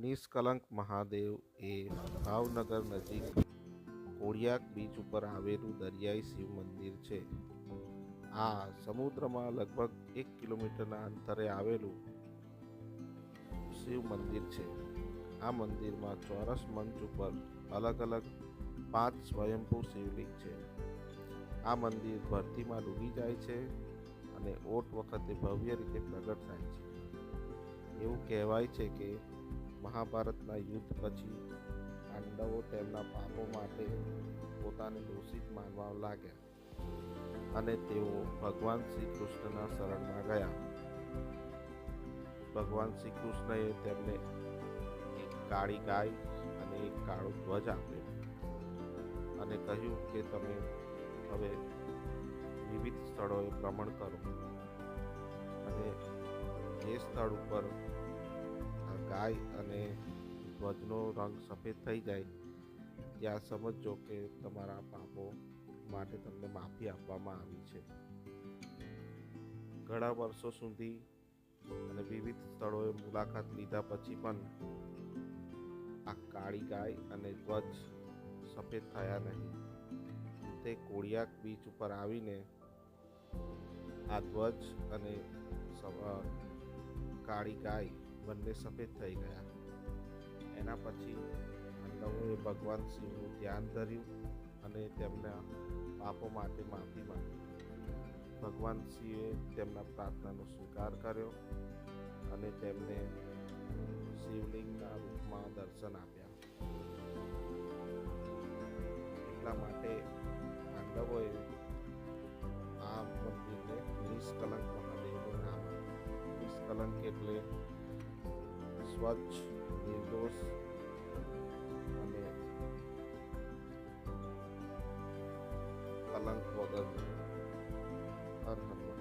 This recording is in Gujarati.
નિષ્કલંક મહાદેવ એ ભાવનગર નજીક કોળિયાક બીચ ઉપર આવેલું દરિયાઈ શિવ મંદિર છે. આ સમુદ્રમાં લગભગ 1 કિલોમીટરના અંતરે આવેલું શિવ મંદિર છે. આ મંદિરમાં ચોરસ મંચ ઉપર અલગ અલગ 5 સ્વયંભૂ શિવલિંગ છે. આ મંદિર ભરતીમાં ડૂબી જાય છે અને ઓટ વખતે ભવ્ય રીતે પ્રગટ થાય છે. એવું કહેવાય છે કે મહાભારતના યુદ્ધ પછી પાંડવો તેમના પાપો માટે પોતાને દોષિત માનવા લાગ્યા અને તેઓ ભગવાન શ્રી કૃષ્ણના શરણમાં ગયા. ભગવાન શ્રી કૃષ્ણએ તેમને એક કાળી ગાય અને એક કાળો ધ્વજ આપ્યો અને કહ્યું કે તમે હવે વિવિધ સ્થળોએ ભ્રમણ કરો અને જે સ્થળ ઉપર ગાય અને ધ્વજનો રંગ સફેદ થઈ જાય ત્યાં સમજો કે તમારા પાપો માટે તમને માફી આપવામાં આવી છે. ઘણા વર્ષો સુધી અને વિવિધ સ્થળોએ મુલાકાત લીધા પછી પણ આ કાળી ગાય અને ધ્વજ સફેદ થયા નહીં. તે કોળિયાક બીચ ઉપર આવીને આ ધ્વજ અને કાળી ગાય બંને સફેદ થઈ ગયા. એના પછી પાંડવોએ ભગવાન શિવનું ધ્યાન ધર્યું અને તેમના પાપો માટે માફી માંગી. ભગવાન શિવે તેમના પ્રાર્થનાનો સ્વીકાર કર્યો અને તેમને શિવલિંગના રૂપમાં દર્શન આપ્યા. એટલા માટે પાંડવોએ આ મંદિરને નિષ્કલંક મહાદેવનું નામ આપ્યું. નિષ્કલંક એટલે સ્વચ્છ, નિર્દોષ અને કલંક વગર. હર હર